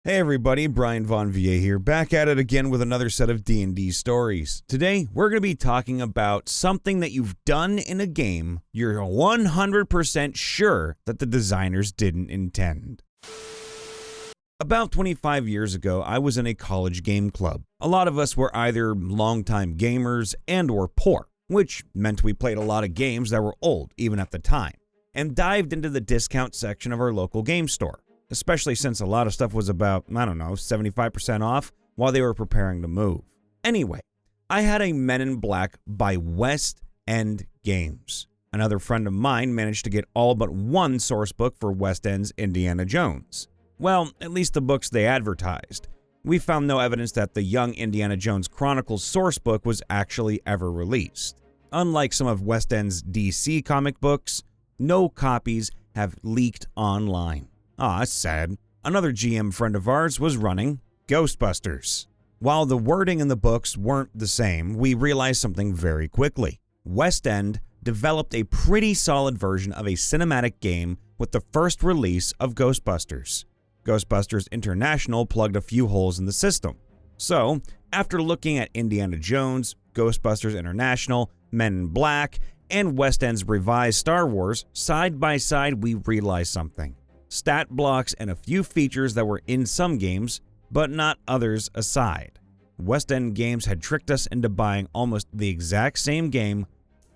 Hey everybody, Brian Von Vier here, back at it again with another set of D&D stories. Today, we're going to be talking about something that you've done in a game you're 100% sure that the designers didn't intend. About 25 years ago, I was in a college game club. A lot of us were either longtime gamers and or poor, which meant we played a lot of games that were old, even at the time, and dived into the discount section of our local game store. Especially since a lot of stuff was about, 75% off while they were preparing to move. Anyway, I had a Men in Black by West End Games. Another friend of mine managed to get all but one source book for West End's Indiana Jones. Well, at least the books they advertised. We found no evidence that the Young Indiana Jones Chronicles source book was actually ever released. Unlike some of West End's DC comic books, no copies have leaked online. That's sad. Another GM friend of ours was running Ghostbusters. While the wording in the books weren't the same, we realized something very quickly. West End developed a pretty solid version of a cinematic game with the first release of Ghostbusters. Ghostbusters International plugged a few holes in the system. So, after looking at Indiana Jones, Ghostbusters International, Men in Black, and West End's revised Star Wars side by side, we realized something. Stat blocks and a few features that were in some games, but not others aside. West End Games had tricked us into buying almost the exact same game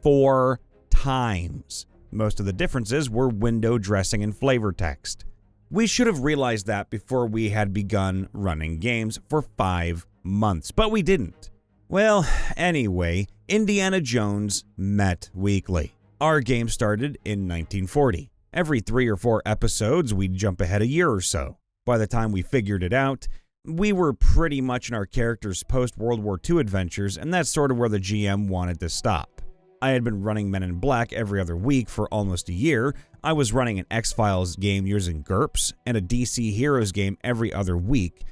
4 times. Most of the differences were window dressing and flavor text. We should have realized that before we had begun running games for 5 months, but we didn't. Well, anyway, Indiana Jones met weekly. Our game started in 1940. Every 3 or 4 episodes, we'd jump ahead a year or so. By the time we figured it out, we were pretty much in our characters' post-World War II adventures, and that's sort of where the GM wanted to stop. I had been running Men in Black every other week for almost a year. I was running an X-Files game using GURPS, and a DC Heroes game every other week,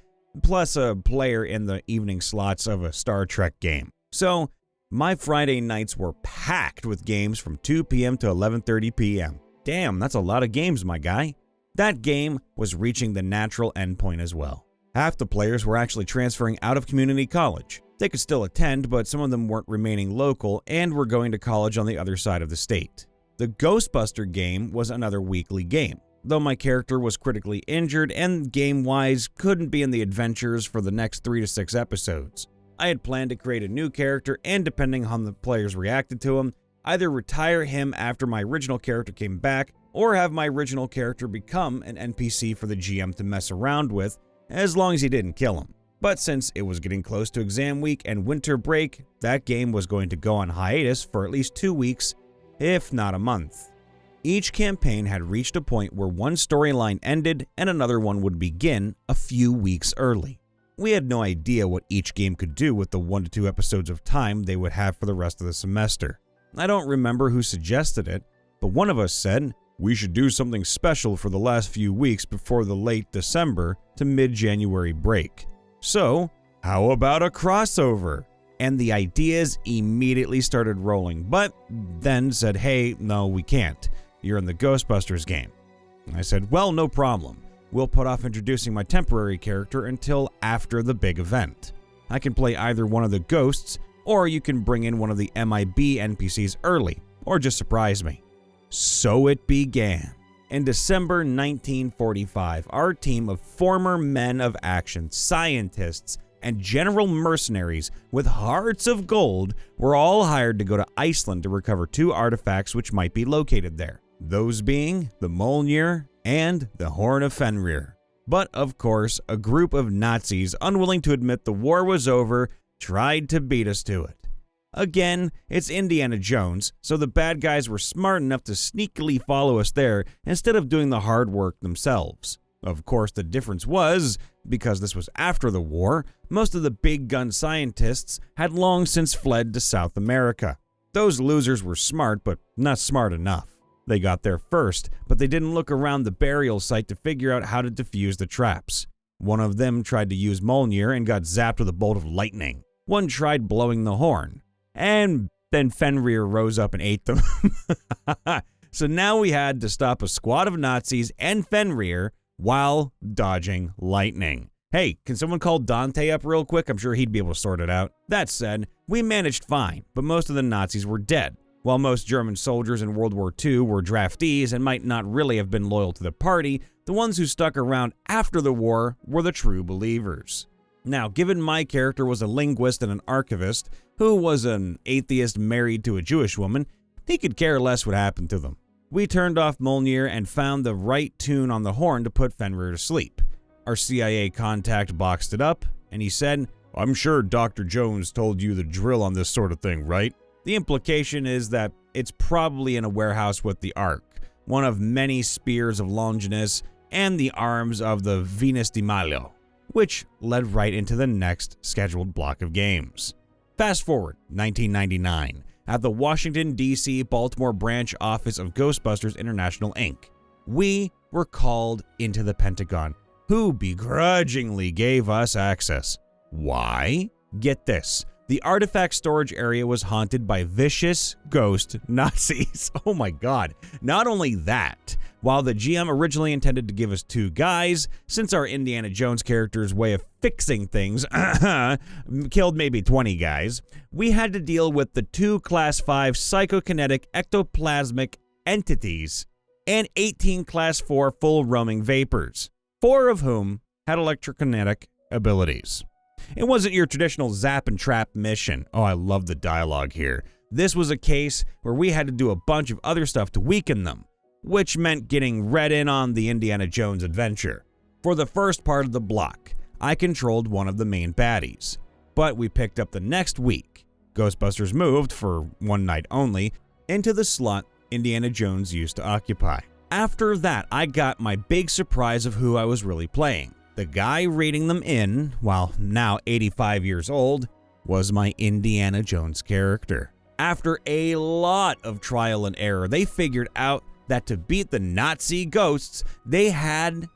plus a player in the evening slots of a Star Trek game. So, my Friday nights were packed with games from 2 p.m. to 11:30 p.m. Damn, that's a lot of games, my guy. That game was reaching the natural endpoint as well. Half the players were actually transferring out of community college. They could still attend, but some of them weren't remaining local and were going to college on the other side of the state. The Ghostbuster game was another weekly game, though my character was critically injured and game-wise couldn't be in the adventures for the next 3 to 6 episodes. I had planned to create a new character and, depending on how the players reacted to him, either retire him after my original character came back, or have my original character become an NPC for the GM to mess around with, as long as he didn't kill him. But since it was getting close to exam week and winter break, that game was going to go on hiatus for at least 2 weeks, if not a month. Each campaign had reached a point where one storyline ended and another one would begin a few weeks early. We had no idea what each game could do with the 1 to 2 episodes of time they would have for the rest of the semester. I don't remember who suggested it, but one of us said, we should do something special for the last few weeks before the late December to mid-January break. So, how about a crossover? And the ideas immediately started rolling, but then said, hey, no, we can't. You're in the Ghostbusters game. I said, well, no problem. We'll put off introducing my temporary character until after the big event. I can play either one of the ghosts, or you can bring in one of the MIB NPCs early, or just surprise me. So it began. In December 1945, our team of former men of action, scientists, and general mercenaries with hearts of gold were all hired to go to Iceland to recover 2 artifacts which might be located there. Those being the Mjolnir and the Horn of Fenrir. But of course, a group of Nazis, unwilling to admit the war was over, tried to beat us to it. Again, it's Indiana Jones, so the bad guys were smart enough to sneakily follow us there instead of doing the hard work themselves. Of course, the difference was, because this was after the war, most of the big gun scientists had long since fled to South America. Those losers were smart, but not smart enough. They got there first, but they didn't look around the burial site to figure out how to defuse the traps. One of them tried to use Mjolnir and got zapped with a bolt of lightning. One tried blowing the horn. And then Fenrir rose up and ate them. So now we had to stop a squad of Nazis and Fenrir while dodging lightning. Hey, can someone call Dante up real quick? I'm sure he'd be able to sort it out. That said, we managed fine, but most of the Nazis were dead. While most German soldiers in World War II were draftees and might not really have been loyal to the party, the ones who stuck around after the war were the true believers. Now, given my character was a linguist and an archivist, who was an atheist married to a Jewish woman, he could care less what happened to them. We turned off Mjolnir and found the right tune on the horn to put Fenrir to sleep. Our CIA contact boxed it up, and he said, "I'm sure Dr. Jones told you the drill on this sort of thing, right?" The implication is that it's probably in a warehouse with the Ark, one of many spears of Longinus, and the arms of the Venus de Milo, which led right into the next scheduled block of games. Fast forward, 1999, at the Washington, D.C. Baltimore branch office of Ghostbusters International, Inc. We were called into the Pentagon, who begrudgingly gave us access. Why? Get this. The artifact storage area was haunted by vicious ghost Nazis. Oh my god. Not only that, while the GM originally intended to give us 2 guys, since our Indiana Jones character's way of fixing things killed maybe 20 guys, we had to deal with the 2 Class 5 psychokinetic ectoplasmic entities and 18 Class 4 full roaming vapors, 4 of whom had electrokinetic abilities. It wasn't your traditional zap and trap mission. Oh, I love the dialogue here. This was a case where we had to do a bunch of other stuff to weaken them, which meant getting read in on the Indiana Jones adventure. For the first part of the block, I controlled one of the main baddies, but we picked up the next week. Ghostbusters moved, for one night only, into the slot Indiana Jones used to occupy. After that, I got my big surprise of who I was really playing. The guy reading them in, while now 85 years old, was my Indiana Jones character. After a lot of trial and error, they figured out that to beat the Nazi ghosts, they had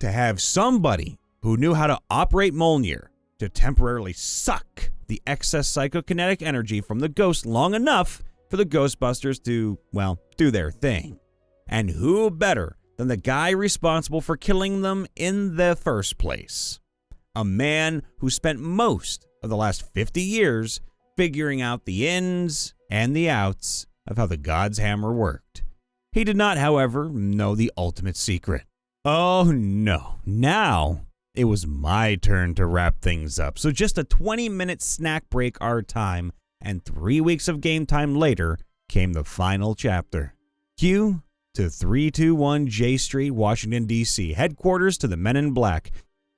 to have somebody who knew how to operate Mjolnir to temporarily suck the excess psychokinetic energy from the ghost long enough for the Ghostbusters to, well, do their thing. And who better than the guy responsible for killing them in the first place? A man who spent most of the last 50 years figuring out the ins and the outs of how the God's hammer worked. He did not, however, know the ultimate secret. Oh no, now it was my turn to wrap things up. So just a 20-minute snack break our time, and 3 weeks of game time later came the final chapter. Cue to 321 J Street, Washington, D.C., headquarters to the Men in Black.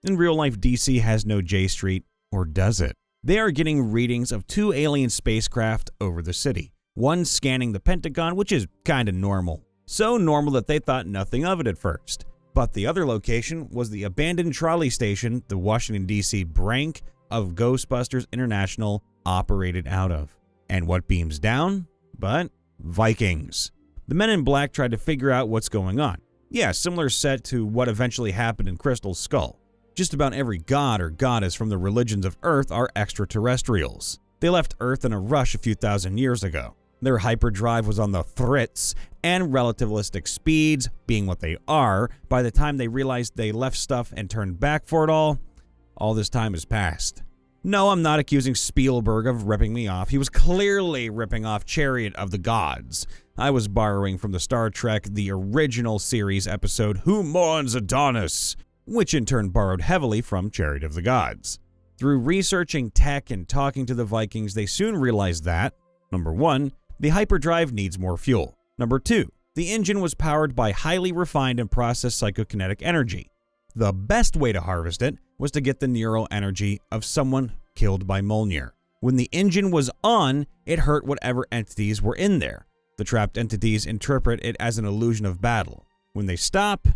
In real life, D.C. has no J Street, or does it? They are getting readings of 2 alien spacecraft over the city. One scanning the Pentagon, which is kinda normal. So normal that they thought nothing of it at first. But the other location was the abandoned trolley station the Washington, D.C. branch of Ghostbusters International operated out of. And what beams down? But Vikings. The Men in Black tried to figure out what's going on. Yeah, similar set to what eventually happened in Crystal Skull. Just about every god or goddess from the religions of Earth are extraterrestrials. They left Earth in a rush a few thousand years ago. Their hyperdrive was on the fritz, and relativistic speeds, being what they are, by the time they realized they left stuff and turned back for it all this time has passed. No, I'm not accusing Spielberg of ripping me off. He was clearly ripping off Chariot of the Gods. I was borrowing from the Star Trek The Original Series episode Who Mourns Adonis, which in turn borrowed heavily from Chariot of the Gods. Through researching tech and talking to the Vikings, they soon realized that, number 1, the hyperdrive needs more fuel. Number 2, the engine was powered by highly refined and processed psychokinetic energy. The best way to harvest it was to get the neural energy of someone killed by Mjolnir. When the engine was on, it hurt whatever entities were in there. The trapped entities interpret it as an illusion of battle. When they stop,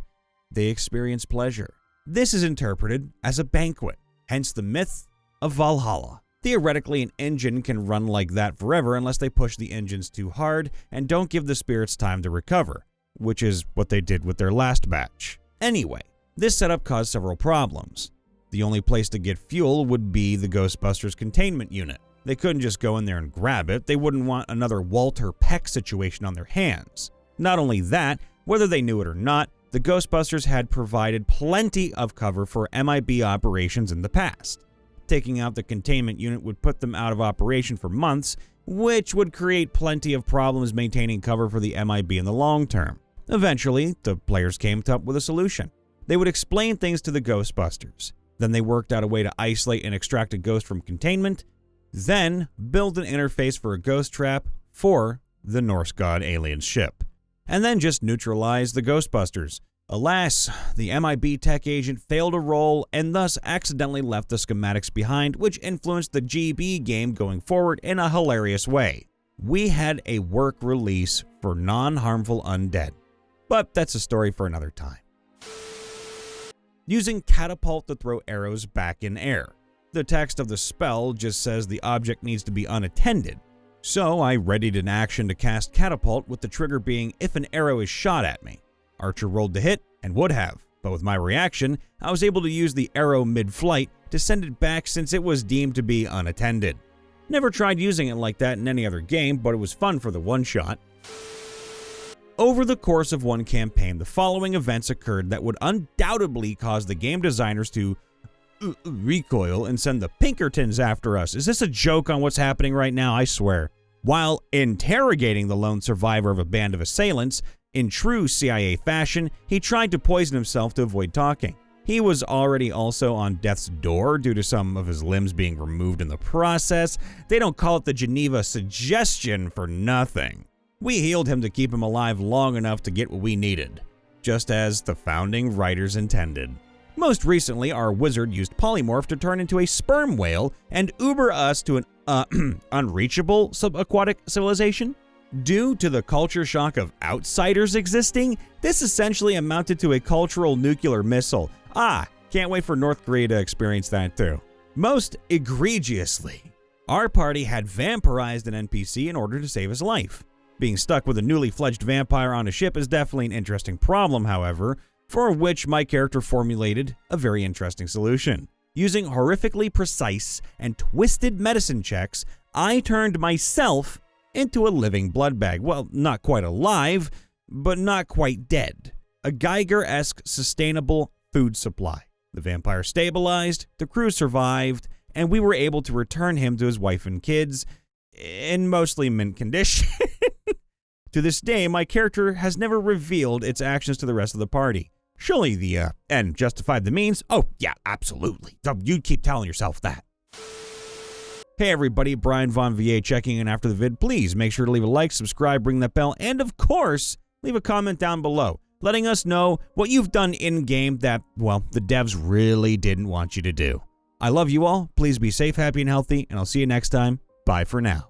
they experience pleasure. This is interpreted as a banquet, hence the myth of Valhalla. Theoretically, an engine can run like that forever unless they push the engines too hard and don't give the spirits time to recover, which is what they did with their last batch. Anyway, this setup caused several problems. The only place to get fuel would be the Ghostbusters containment unit. They couldn't just go in there and grab it. They wouldn't want another Walter Peck situation on their hands. Not only that, whether they knew it or not, the Ghostbusters had provided plenty of cover for MIB operations in the past. Taking out the containment unit would put them out of operation for months, which would create plenty of problems maintaining cover for the MIB in the long term. Eventually, the players came up with a solution. They would explain things to the Ghostbusters. Then they worked out a way to isolate and extract a ghost from containment, then build an interface for a ghost trap for the Norse god alien's ship, and then just neutralize the Ghostbusters. Alas, the MIB tech agent failed a role and thus accidentally left the schematics behind, which influenced the GB game going forward in a hilarious way. We had a work release for non-harmful undead, but that's a story for another time. Using catapult to throw arrows back in air. The text of the spell just says the object needs to be unattended, so I readied an action to cast catapult with the trigger being if an arrow is shot at me. Archer rolled to hit and would have, but with my reaction, I was able to use the arrow mid-flight to send it back since it was deemed to be unattended. Never tried using it like that in any other game, but it was fun for the one-shot. Over the course of one campaign, the following events occurred that would undoubtedly cause the game designers to recoil and send the Pinkertons after us. Is this a joke on what's happening right now? I swear. While interrogating the lone survivor of a band of assailants, in true CIA fashion, he tried to poison himself to avoid talking. He was already also on death's door due to some of his limbs being removed in the process. They don't call it the Geneva Suggestion for nothing. We healed him to keep him alive long enough to get what we needed, just as the founding writers intended. Most recently, our wizard used polymorph to turn into a sperm whale and Uber us to an unreachable subaquatic civilization. Due to the culture shock of outsiders existing, this essentially amounted to a cultural nuclear missile. Can't wait for North Korea to experience that too. Most egregiously, our party had vampirized an NPC in order to save his life. Being stuck with a newly fledged vampire on a ship is definitely an interesting problem, however, for which my character formulated a very interesting solution. Using horrifically precise and twisted medicine checks, I turned myself into a living blood bag. Well, not quite alive, but not quite dead. A Geiger-esque sustainable food supply. The vampire stabilized, the crew survived, and we were able to return him to his wife and kids in mostly mint condition. To this day, my character has never revealed its actions to the rest of the party. Surely the end justified the means? Oh, yeah, absolutely. You keep telling yourself that. Hey everybody, Brian Von VA checking in after the vid. Please make sure to leave a like, subscribe, ring that bell, and of course, leave a comment down below, letting us know what you've done in-game that, well, the devs really didn't want you to do. I love you all. Please be safe, happy, and healthy, and I'll see you next time. Bye for now.